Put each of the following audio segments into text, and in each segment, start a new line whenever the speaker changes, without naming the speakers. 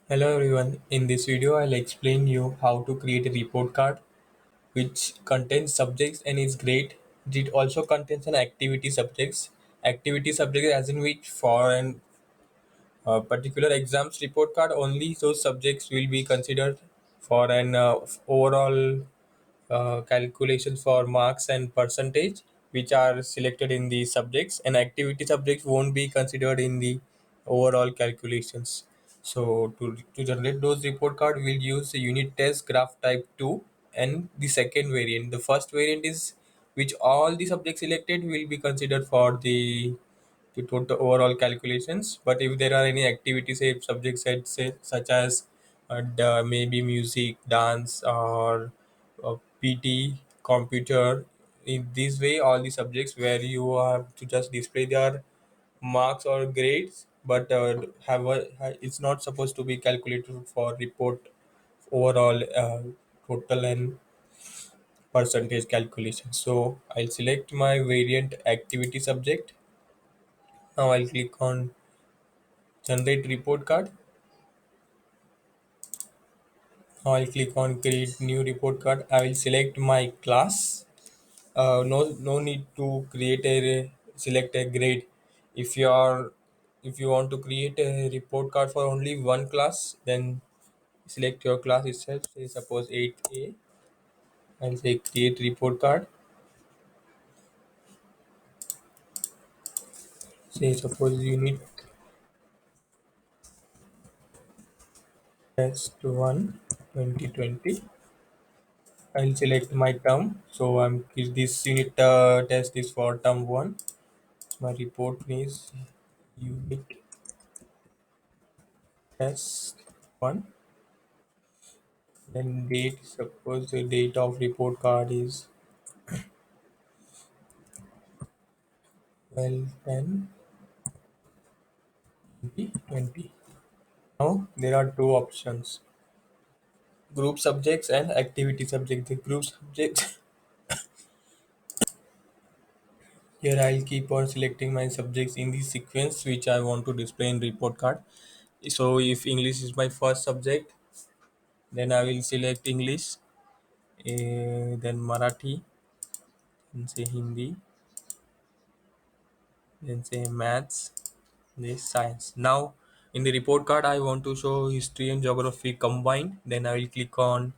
Hello everyone. In this video, I'll explain you how to create a report card which contains subjects and is great. It also contains an activity subjects. Activity subject as in which for an particular exams report card only those subjects will be considered for an overall calculations for marks and percentage which are selected in the subjects, and activity subjects won't be considered in the overall calculations. So to generate those report card we'll use a unit test graph type 2 and the second variant. The first variant is which all the subjects selected will be considered for the total overall calculations. But if there are any activities, say subject sets say, such as maybe music, dance, or PT, computer, in this way, all the subjects where you have to just display their marks or grades, but it's not supposed to be calculated for report overall total and percentage calculation. So I'll select my variant activity subject. Now I'll click on generate report card. Now I'll click on create new report card. I will select my class. No need to create a select a grade. If you are if you want to create a report card for only one class, then select your class itself. Say suppose 8A. I'll say create report card. Say suppose unit test 1 2020. I'll select my term. So this unit test is for term 1. My report is unit test 1. Then date, suppose the date of report card is 12/10/2020. Now there are two options: group subjects and activity subject. The group subjects, here I'll keep on selecting my subjects in the sequence which I want to display in report card. So if English is my first subject, then I will select English, then Marathi, then say Hindi, then say maths, this science. Now in the report card I want to show history and geography combined. Then I will click on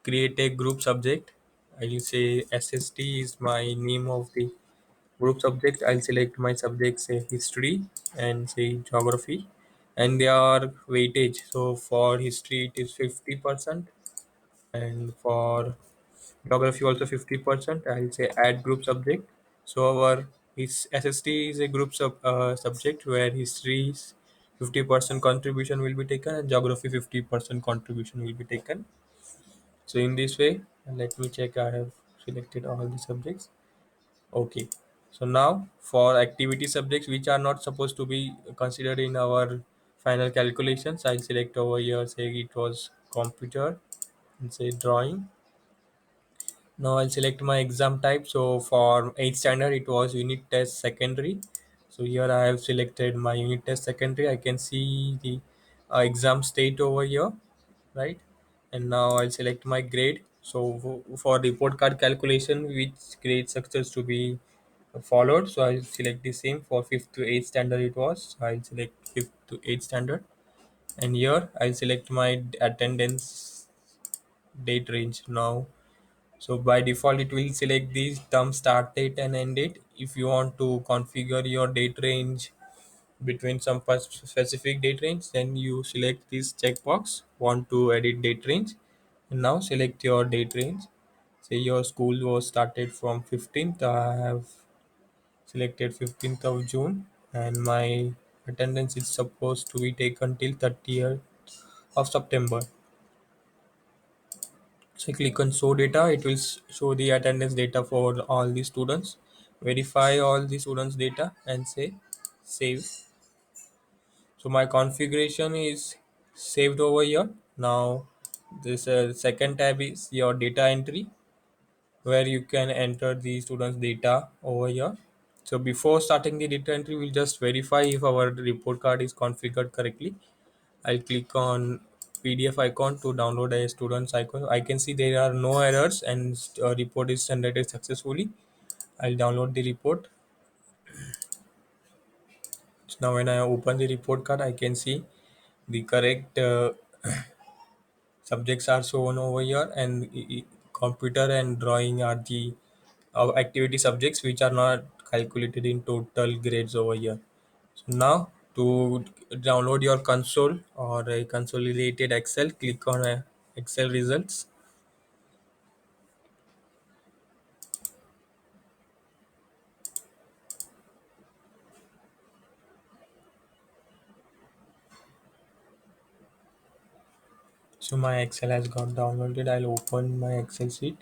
create a group subject. I will say SST is my name of the group subject. I'll select my subject, say history and say geography, and they are weightage. So for history it is 50%, and for geography also 50%. I'll say add group subject. So our his SST is a group subject where history's 50% contribution will be taken and geography 50% contribution will be taken. So in this way, let me check I have selected all the subjects. Okay. So now for activity subjects which are not supposed to be considered in our final calculations, I'll select over here, say it was computer and say drawing. Now I'll select my exam type. So for 8th standard, it was unit test secondary. So here I have selected my unit test secondary. I can see the exam state over here, right? And now I'll select my grade. So for report card calculation, which grade success to be followed. So I'll select the same for 5th to 8th standard it was. So I'll select 5th to 8th standard. And here I'll select my attendance date range now. So by default, it will select the term start date and end date. If you want to configure your date range between some specific date range, then you select this checkbox, want to edit date range. And now select your date range. Say your school was started from 15th. I have selected 15th of June, and my attendance is supposed to be taken till 30th of September. So click on show data, it will show the attendance data for all the students. Verify all the students data and say save. So my configuration is saved over here. Now this second tab is your data entry, where you can enter the students data over here. So before starting the data entry, we'll just verify if our report card is configured correctly. I'll click on PDF icon to download a student's icon. I can see there are no errors and report is generated successfully. I'll download the report. So now when I open the report card, I can see the correct subjects are shown over here, and computer and drawing are the activity subjects which are not calculated in total grades over here. So now to download your console or a consolidated Excel, click on Excel results. So my Excel has got downloaded. I'll open my Excel sheet.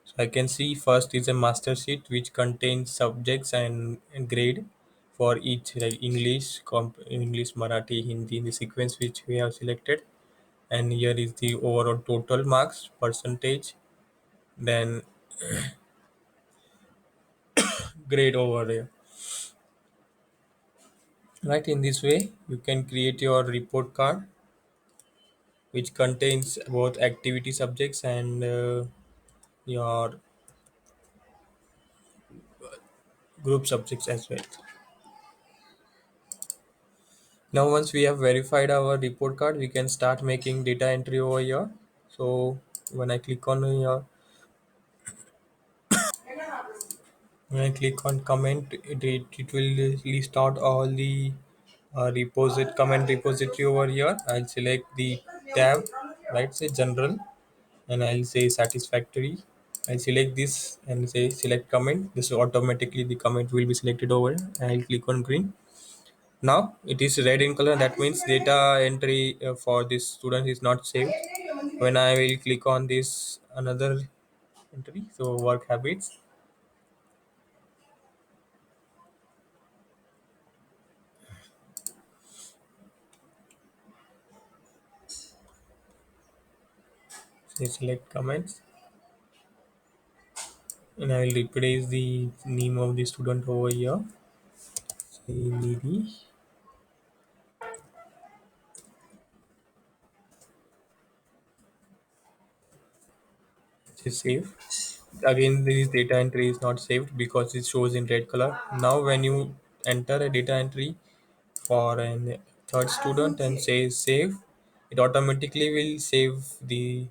So I can see first is a master sheet which contains subjects and grade for each, like English, English, Marathi, Hindi, the sequence which we have selected. And here is the overall total marks percentage, then grade over there. Right, in this way you can create your report card which contains both activity subjects and your group subjects as well. Now once we have verified our report card, we can start making data entry over here. So when I click on here, when I click on comment, it will list out all the comment repository over here. I'll select the tab, right, say general, and I'll say satisfactory. I'll select this and say select comment. This automatically the comment will be selected over. I'll click on green. Now it is red in color. That means data entry for this student is not saved. When I will click on this another entry, so work habits, say select comments, and I will replace the name of the student over here. Say Nidhi. Just save. Again, this data entry is not saved because it shows in red color. Now when you enter a data entry for an third student and say save, it automatically will save the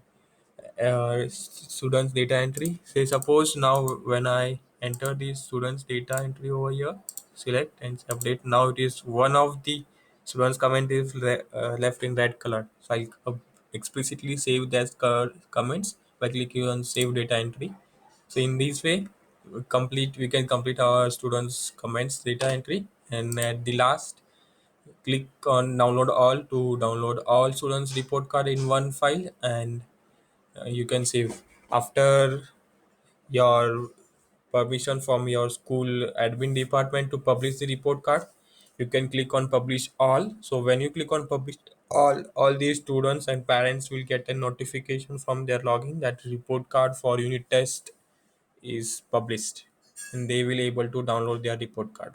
students data entry. Say suppose now when I enter the students data entry over here, select and update. Now it is one of the students comment is left in red color, so I'll explicitly save that comments by clicking on save data entry. So in this way complete we can complete our students comments data entry, and at the last click on download all to download all students report card in one file, and you can save. After your permission from your school admin department to publish the report card, you can click on publish all. So when you click on publish all these students and parents will get a notification from their login that report card for unit test is published, and they will able to download their report card.